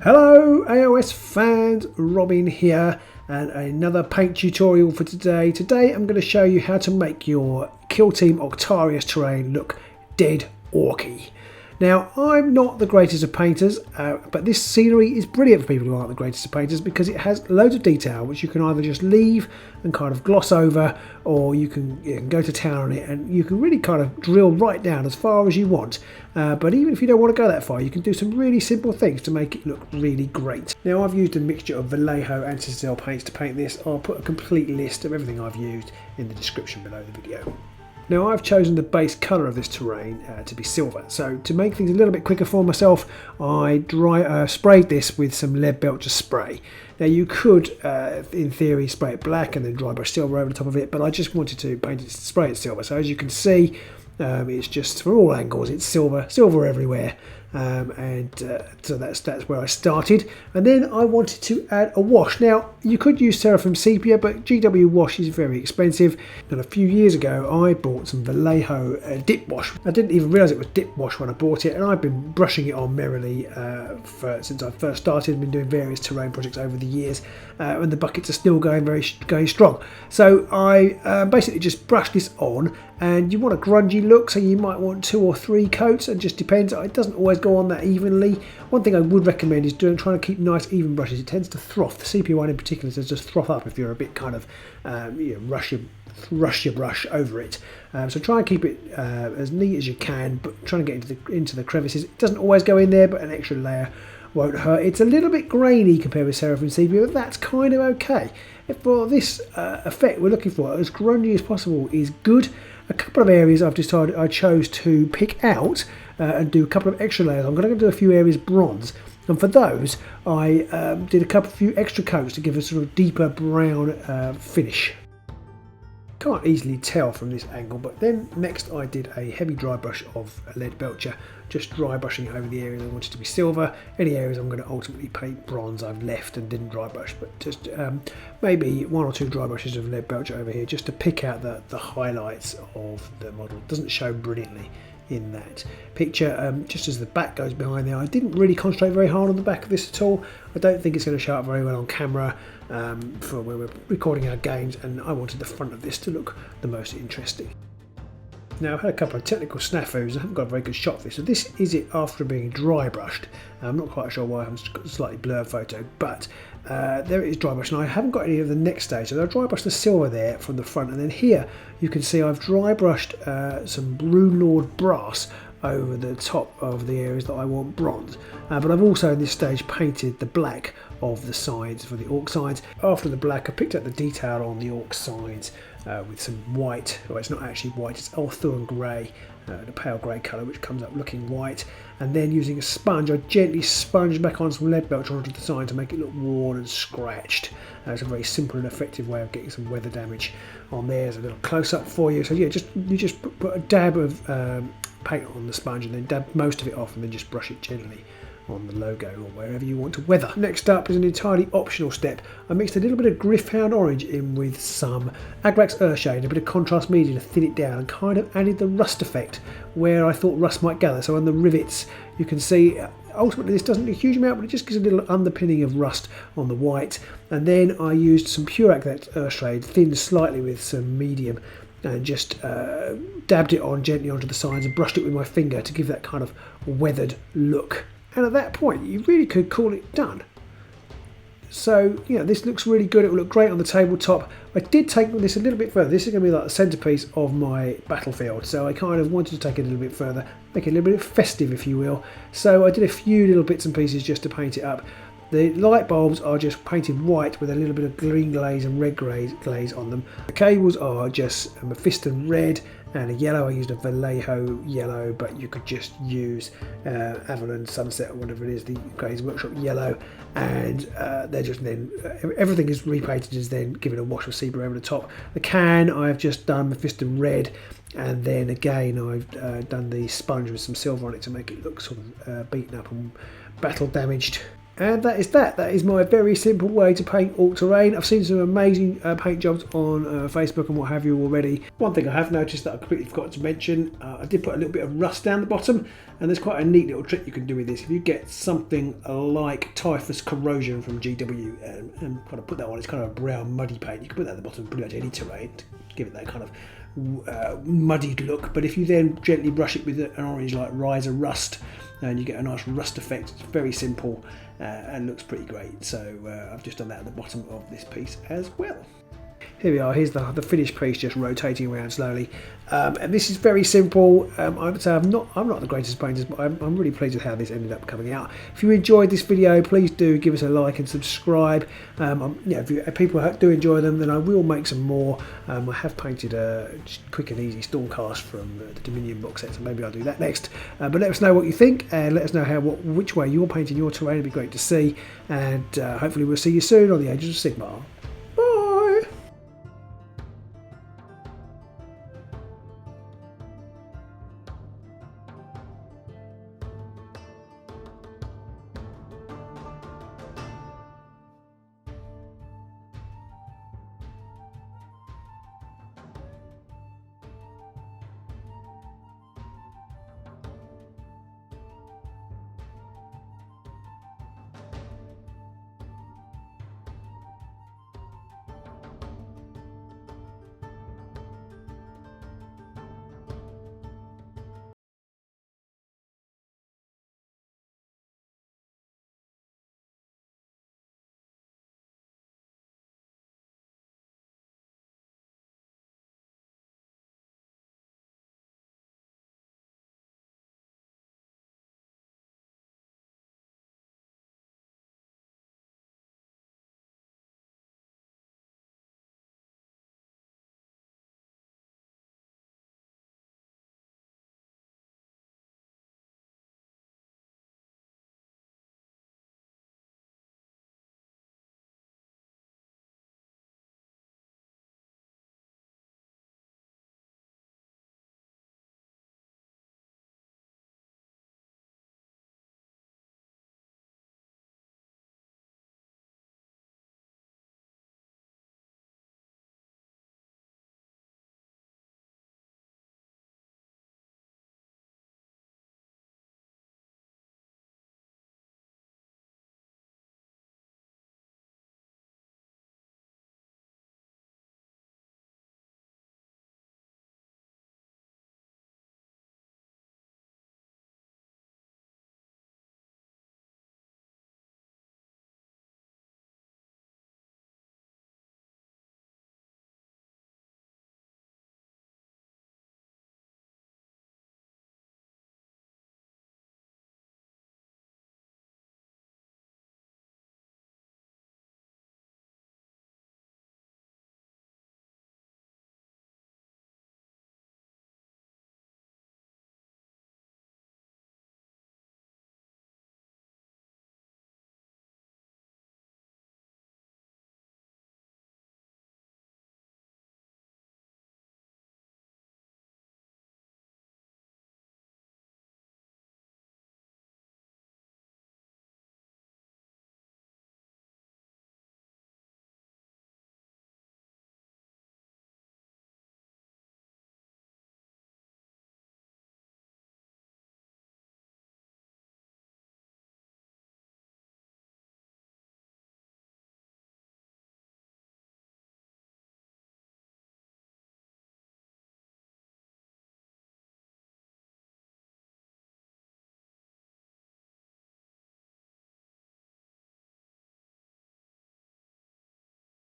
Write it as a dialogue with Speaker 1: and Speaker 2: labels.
Speaker 1: Hello AOS fans, Robin here and another paint tutorial for today. Today I'm going to show you how to make your Kill Team Octarius terrain look dead orky. Now I'm not the greatest of painters, but this scenery is brilliant for people who aren't the greatest of painters because it has loads of detail which you can either just leave and kind of gloss over, or you can go to town on it and you can really kind of drill right down as far as you want. But even if you don't want to go that far, you can do some really simple things to make it look really great. Now I've used a mixture of Vallejo and Citadel paints to paint this. I'll put a complete list of everything I've used in the description below the video. Now I've chosen the base colour of this terrain to be silver, so to make things a little bit quicker for myself I sprayed this with some Leadbelcher spray. Now you could in theory spray it black and then dry brush silver over the top of it, but I just wanted to spray it silver, so as you can see it's just from all angles it's silver everywhere. So that's where I started, and then I wanted to add a wash. Now you could use Seraphim Sepia, but GW wash is very expensive, and a few years ago I bought some Vallejo dip wash. I didn't even realise it was dip wash when I bought it, and I've been brushing it on merrily since I first started. I've been doing various terrain projects over the years, and the buckets are still going strong. So I basically just brushed this on, and you want a grungy look, so you might want 2 or 3 coats. It just depends. It doesn't always go on that evenly. One thing I would recommend is trying to keep nice even brushes. It tends to froth. The sepia one in particular tends to froth up if you're a bit kind of rush your brush over it. So try and keep it as neat as you can, but trying to get into the crevices. It doesn't always go in there, but an extra layer won't hurt. It's a little bit grainy compared with Seraphim Sepia, but that's kind of okay. For this effect we're looking for, as grungy as possible is good. A couple of areas I've decided I chose to pick out and do a couple of extra layers. I'm going to do a few areas bronze, and for those I did a few extra coats to give a sort of deeper brown finish. Can't easily tell from this angle, but then next I did a heavy dry brush of Leadbelcher, just dry brushing it over the areas I wanted to be silver. Any areas I'm going to ultimately paint bronze I've left and didn't dry brush, but just maybe 1 or 2 dry brushes of Leadbelcher over here just to pick out the highlights of the model. It doesn't show brilliantly in that picture. Just as the back goes behind there, I didn't really concentrate very hard on the back of this at all. I don't think it's going to show up very well on camera for when we're recording our games, and I wanted the front of this to look the most interesting. Now I've had a couple of technical snafus. I haven't got a very good shot of this. So this is it after being dry brushed. I'm not quite sure why I've got a slightly blurred photo, but there it is dry brushed, and I haven't got any of the next stage. So I'll dry brush the silver there from the front, and then here you can see I've dry brushed some Rune Lord brass over the top of the areas that I want bronze. But I've also in this stage painted the black of the sides for the orc sides. After the black I picked up the detail on the orc sides with some white. Well, it's not actually white, it's Ulthuan grey, the pale grey colour, which comes up looking white, and then using a sponge I gently sponged back on some Leadbelcher onto the side to make it look worn and scratched. It's a very simple and effective way of getting some weather damage on there. There's a little close-up for you. So yeah, you just put a dab of paint on the sponge and then dab most of it off, and then just brush it gently on the logo or wherever you want to weather. Next up is an entirely optional step. I mixed a little bit of Gryph-hound orange in with some Agrax Earthshade, a bit of contrast media to thin it down, and kind of added the rust effect where I thought rust might gather. So on the rivets you can see ultimately this doesn't do a huge amount, but it just gives a little underpinning of rust on the white. And then I used some pure Agrax Earthshade, thinned slightly with some medium, and just dabbed it on gently onto the sides and brushed it with my finger to give that kind of weathered look. And at that point you really could call it done. So this looks really good. It will look great on the tabletop. I did take this a little bit further. This is going to be like the centerpiece of my battlefield, so I kind of wanted to take it a little bit further, make it a little bit festive if you will. So I did a few little bits and pieces just to paint it up. The light bulbs are just painted white with a little bit of green glaze and red glaze on them. The cables are just a Mephiston red and a yellow. I used a Vallejo yellow, but you could just use Avalon Sunset or whatever it is, the Games Workshop yellow, and they're just then everything is repainted, is then given a wash of sepia over the top. The can I've just done Mephiston red, and then again I've done the sponge with some silver on it to make it look sort of beaten up and battle damaged. And that is that. That is my very simple way to paint Ork Terrain. I've seen some amazing paint jobs on Facebook and what have you already. One thing I have noticed that I completely forgot to mention, I did put a little bit of rust down the bottom, and there's quite a neat little trick you can do with this. If you get something like Typhus Corrosion from GW and kind of put that on, it's kind of a brown muddy paint. You can put that at the bottom of pretty much any terrain to give it that kind of muddied look. But if you then gently brush it with an orange like Riser Rust, and you get a nice rust effect. It's very simple and looks pretty great. So I've just done that at the bottom of this piece as well. Here we are, here's the finished piece just rotating around slowly. And this is very simple. I would say I'm not the greatest painter, but I'm really pleased with how this ended up coming out. If you enjoyed this video, please do give us a like and subscribe. If people do enjoy them, then I will make some more. I have painted a quick and easy Stormcast from the Dominion box set, so maybe I'll do that next. But let us know what you think, and let us know which way you're painting your terrain. It'd be great to see. And hopefully we'll see you soon on the Ages of Sigmar.